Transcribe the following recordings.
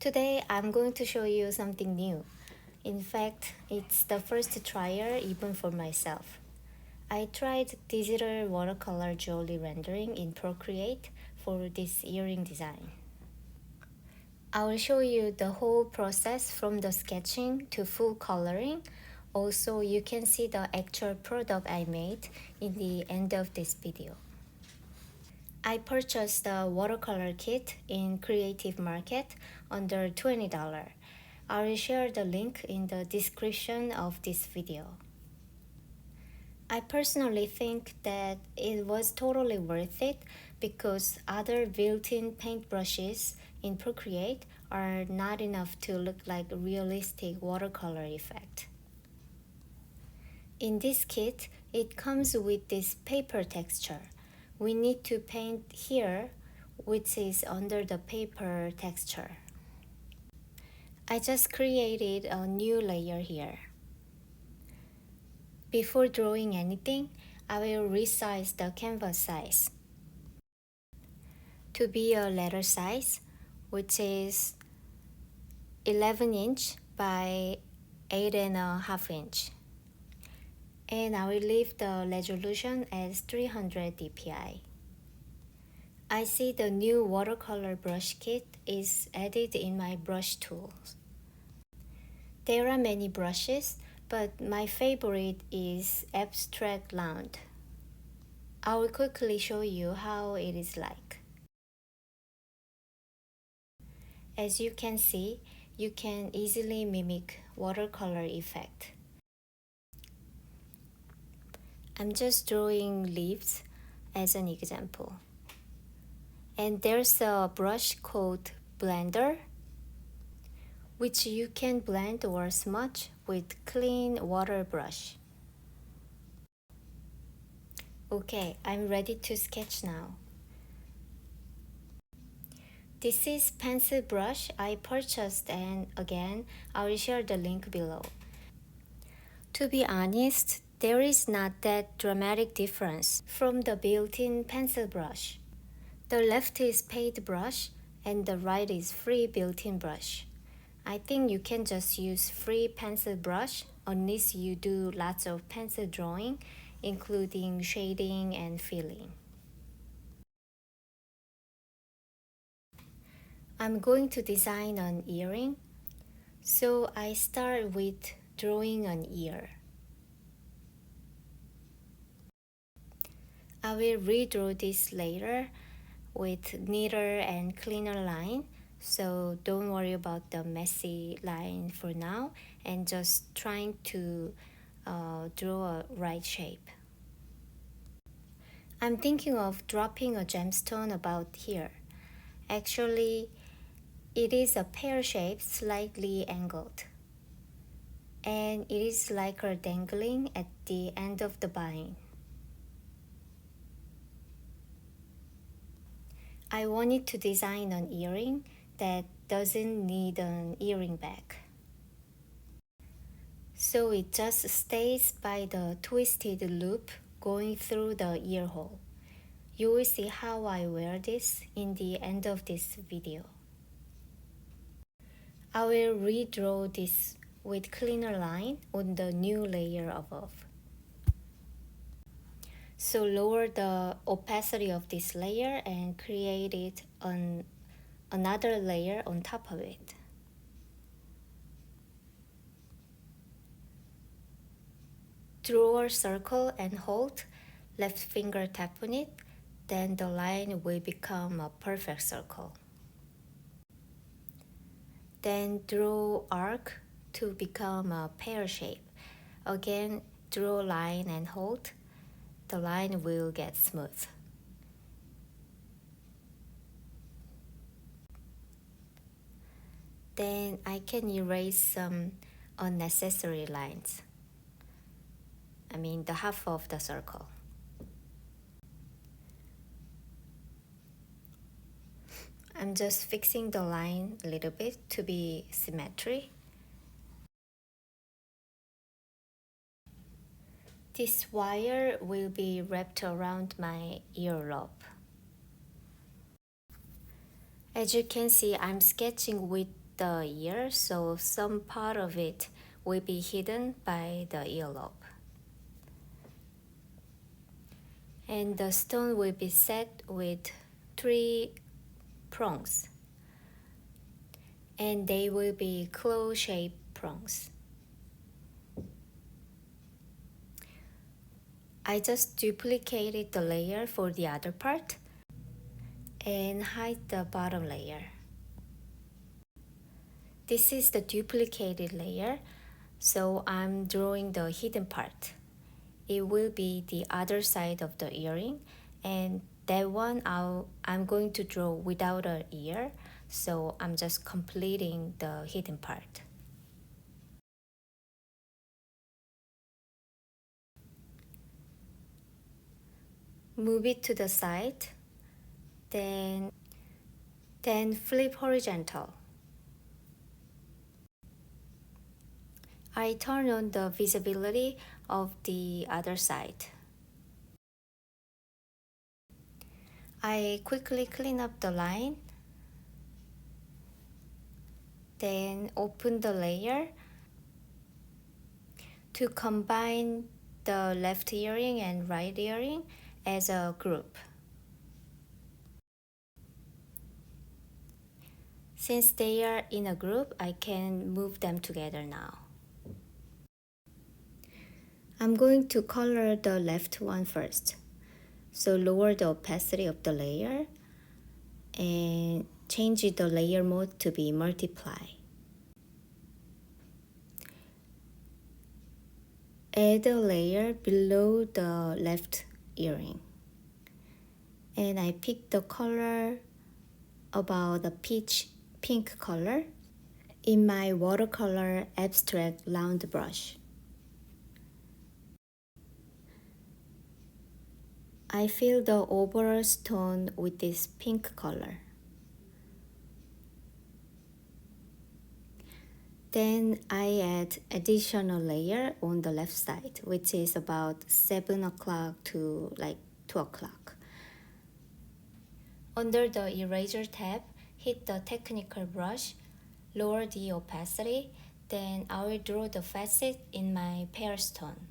Today I'm going to show you something new. In fact, it's the first trial even for myself. I tried digital watercolor jewelry rendering in Procreate for this earring design. I will show you the whole process from the sketching to full coloring. Also, you can see the actual product I made in the end of this video. I purchased the watercolor kit in Creative Market under $20. I will share the link in the description of this video. I personally think that it was totally worth it because other built-in paintbrushes in Procreate are not enough to look like a realistic watercolor effect. In this kit, it comes with this paper texture. We need to paint here, which is under the paper texture. I just created a new layer here. Before drawing anything, I will resize the canvas size to be a letter size, which is 11 inch by 8.5 inch. And I will leave the resolution as 300 dpi. I see the new watercolor brush kit is added in my brush tools. There are many brushes, but my favorite is Abstract Round. I will quickly show you how it is like. As you can see, you can easily mimic watercolor effect. I'm just drawing leaves as an example. And there's a brush called Blender, which you can blend or smudge with clean water brush. Okay, I'm ready to sketch now. This is pencil brush I purchased, and again, I will share the link below. To be honest, there is not that dramatic difference from the built-in pencil brush. The left is paid brush and the right is free built-in brush. I think you can just use free pencil brush unless you do lots of pencil drawing, including shading and filling. I'm going to design an earring, so I start with drawing an ear. I will redraw this later with neater and cleaner line, so don't worry about the messy line for now and just trying to draw a right shape. I'm thinking of dropping a gemstone about here. Actually, it is a pear shape, slightly angled, and it is like a dangling at the end of the vine. I wanted to design an earring that doesn't need an earring back. So it just stays by the twisted loop going through the ear hole. You will see how I wear this in the end of this video. I will redraw this with cleaner line on the new layer above. So lower the opacity of this layer and create it on another layer on top of it. Draw a circle and hold, left finger tap on it, then the line will become a perfect circle. Then draw arc to become a pear shape. Again, draw line and hold. The line will get smooth. Then I can erase some unnecessary lines. I mean the half of the circle. I'm just fixing the line a little bit to be symmetry. This wire will be wrapped around my earlobe. As you can see, I'm sketching with the ear, so some part of it will be hidden by the earlobe. And the stone will be set with 3 prongs, and they will be claw-shaped prongs. I just duplicated the layer for the other part and hide the bottom layer. This is the duplicated layer, so I'm drawing the hidden part. It will be the other side of the earring, and that one I'm going to draw without an ear, so I'm just completing the hidden part. Move it to the side, then flip horizontal. I turn on the visibility of the other side. I quickly clean up the line, then open the layer to combine the left earring and right earring as a group. Since they are in a group, I can move them together now. I'm going to color the left one first. So lower the opacity of the layer and change the layer mode to be multiply. Add a layer below the left earring. And I pick the color about the peach pink color in my watercolor abstract round brush. I fill the overall stone with this pink color. Then I add additional layer on the left side, which is about 7 o'clock to like 2 o'clock. Under the eraser tab, hit the technical brush, lower the opacity, then I will draw the facet in my pear stone.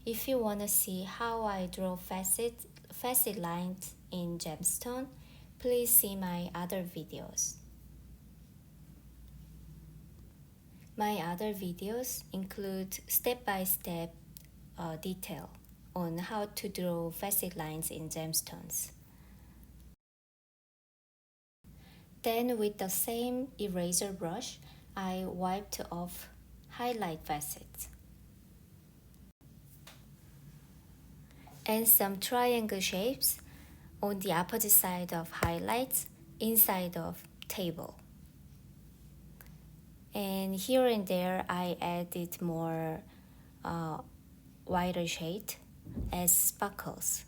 If you want to see how I draw facet lines in gemstone, please see my other videos. My other videos include step-by-step detail on how to draw facet lines in gemstones. Then with the same eraser brush, I wiped off highlight facets and some triangle shapes on the opposite side of highlights inside of table. And here and there I added more whiter shade as sparkles.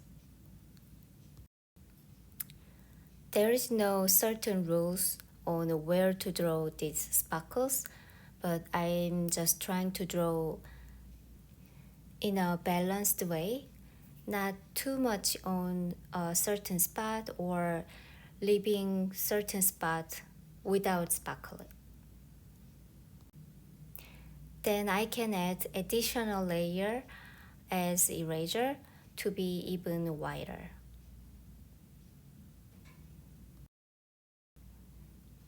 There is no certain rules on where to draw these sparkles, but I'm just trying to draw in a balanced way, not too much on a certain spot or leaving certain spot without sparkling. Then I can add additional layer as eraser to be even whiter.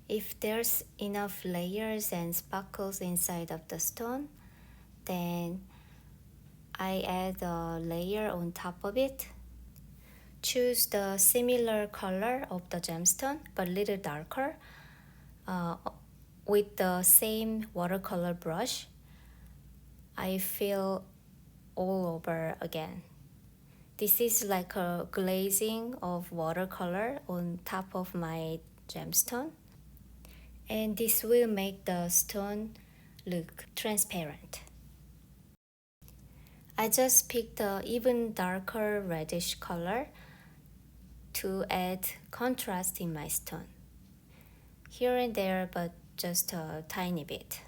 If there's enough layers and sparkles inside of the stone, then I add a layer on top of it. Choose the similar color of the gemstone but little darker with the same watercolor brush. I fill all over again. This is like a glazing of watercolor on top of my gemstone, and this will make the stone look transparent. I just picked an even darker reddish color to add contrast in my stone. Here and there, but just a tiny bit.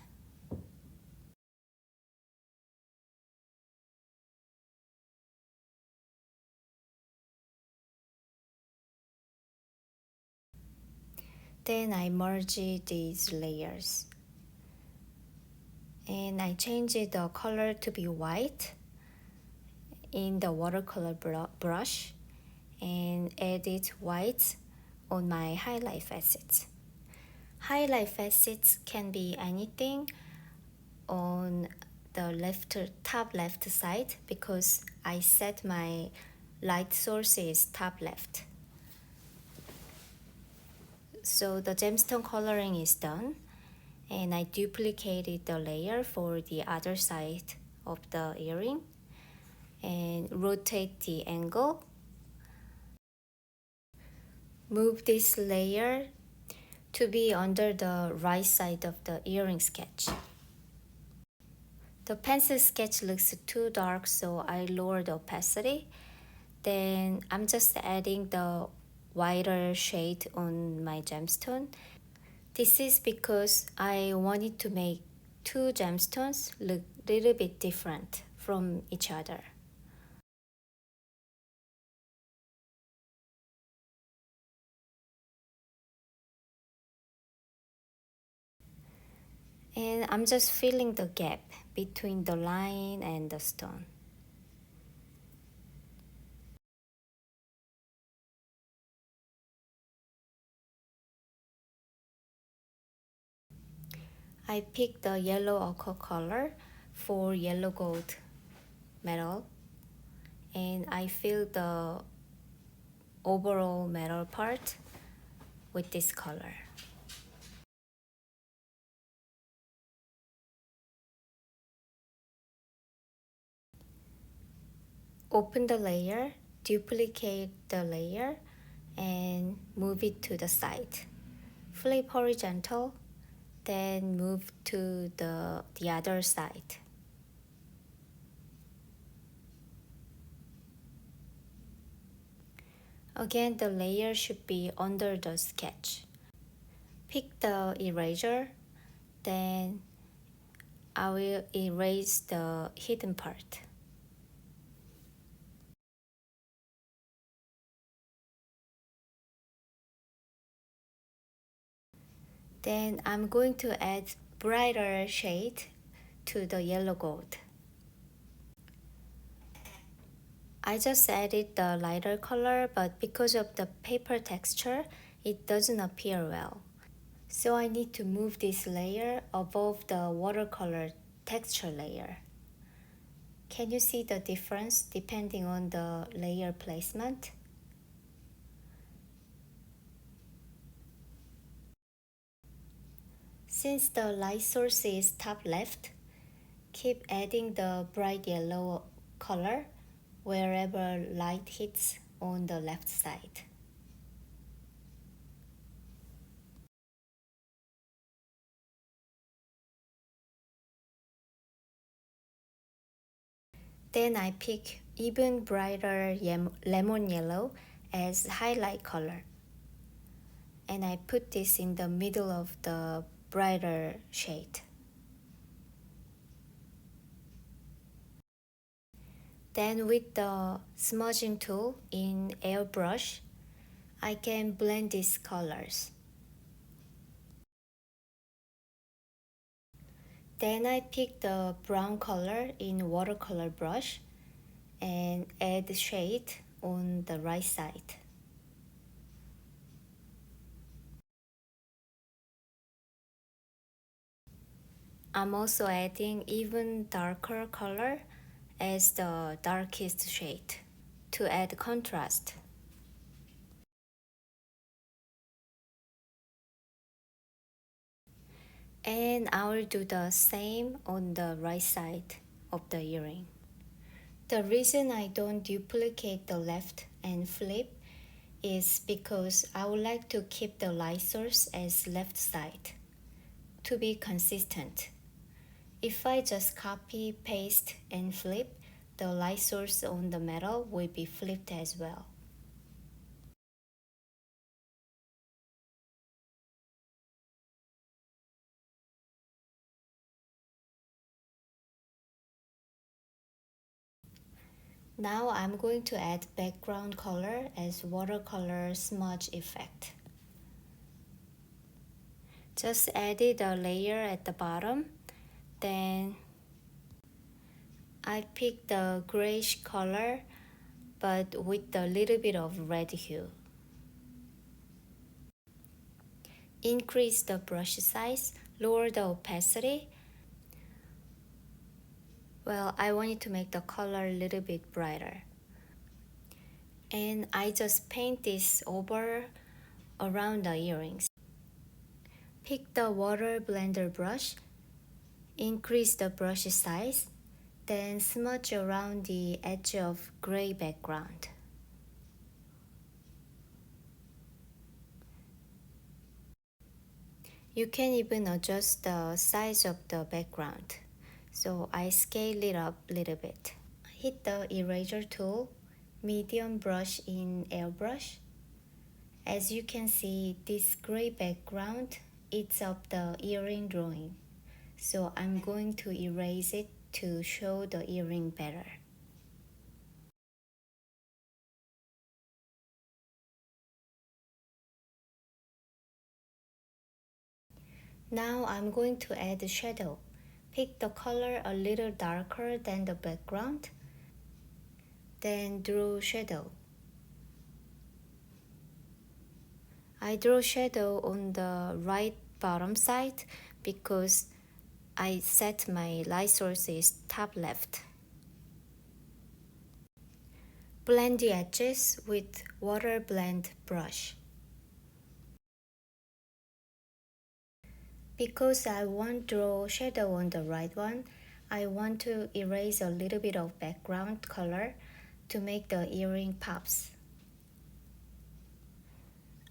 Then I merge these layers. And I change the color to be white in the watercolor brush and edit white on my highlight facets. Highlight facets can be anything on the top left side because I set my light source is top left. So the gemstone coloring is done, and I duplicated the layer for the other side of the earring and rotate the angle. Move this layer to be under the right side of the earring sketch. The pencil sketch looks too dark, so I lower the opacity. Then I'm just adding the whiter shade on my gemstone. This is because I wanted to make two gemstones look a little bit different from each other. And I'm just filling the gap between the line and the stone. I picked the yellow ochre color for yellow gold metal, and I fill the overall metal part with this color. Open the layer, duplicate the layer, and move it to the side. Flip horizontal, then move to the other side. Again, the layer should be under the sketch. Pick the eraser, then I will erase the hidden part. Then I'm going to add brighter shade to the yellow gold. I just added the lighter color, but because of the paper texture, it doesn't appear well. So I need to move this layer above the watercolor texture layer. Can you see the difference depending on the layer placement? Since the light source is top left, keep adding the bright yellow color wherever light hits on the left side. Then I pick even brighter lemon yellow as highlight color. And I put this in the middle of the brighter shade. Then with the smudging tool in airbrush, I can blend these colors. Then I pick the brown color in watercolor brush and add shade on the right side. I'm also adding even darker color as the darkest shade to add contrast. And I will do the same on the right side of the earring. The reason I don't duplicate the left and flip is because I would like to keep the light source as left side to be consistent. If I just copy, paste, and flip, the light source on the metal will be flipped as well. Now I'm going to add background color as watercolor smudge effect. Just added a layer at the bottom. Then I picked the grayish color but with a little bit of red hue. Increase the brush size, lower the opacity. Well, I wanted to make the color a little bit brighter. And I just paint this over around the earrings. Pick the water blender brush, increase the brush size, then smudge around the edge of gray background. You can even adjust the size of the background, so I scale it up a little bit. Hit the eraser tool, medium brush in airbrush. As you can see, this gray background eats up the earring drawing, so I'm going to erase it to show the earring better. Now I'm going to add the shadow. Pick the color a little darker than the background, then draw shadow. I draw shadow on the right bottom side because I set my light source is top left. Blend the edges with water blend brush. Because I want to draw shadow on the right one, I want to erase a little bit of background color to make the earring pops.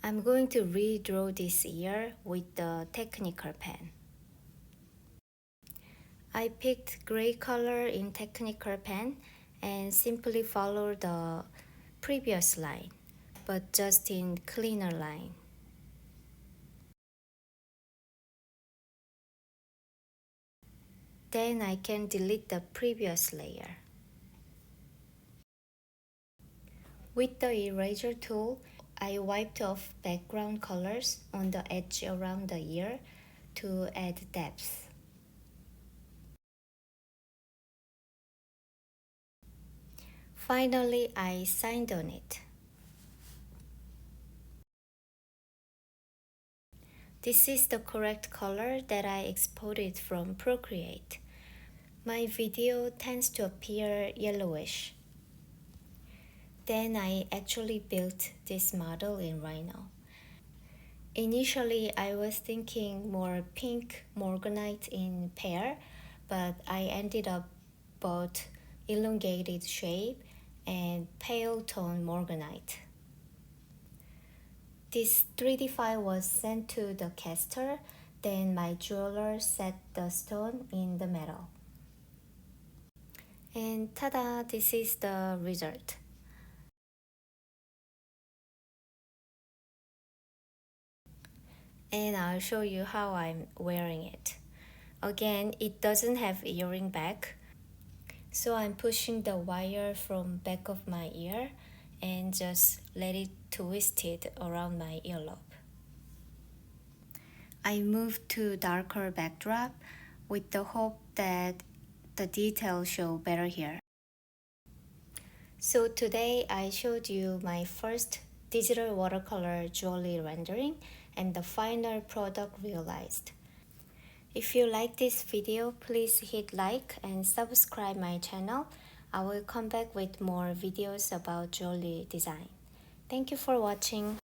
I'm going to redraw this ear with the technical pen. I picked gray color in technical pen and simply follow the previous line, but just in cleaner line. Then I can delete the previous layer. With the eraser tool, I wiped off background colors on the edge around the ear to add depth. Finally, I signed on it. This is the correct color that I exported from Procreate. My video tends to appear yellowish. Then I actually built this model in Rhino. Initially, I was thinking more pink Morganite in Pear, but I ended up bought elongated shape and pale tone Morganite. This 3D file was sent to the caster, then my jeweler set the stone in the metal. And ta-da, this is the result. And I'll show you how I'm wearing it. Again, it doesn't have earring back, so I'm pushing the wire from back of my ear and just let it twist it around my earlobe. I moved to darker backdrop with the hope that the details show better here. So today I showed you my first digital watercolor jewelry rendering and the final product realized. If you like this video, please hit like and subscribe my channel. I will come back with more videos about jewelry design. Thank you for watching.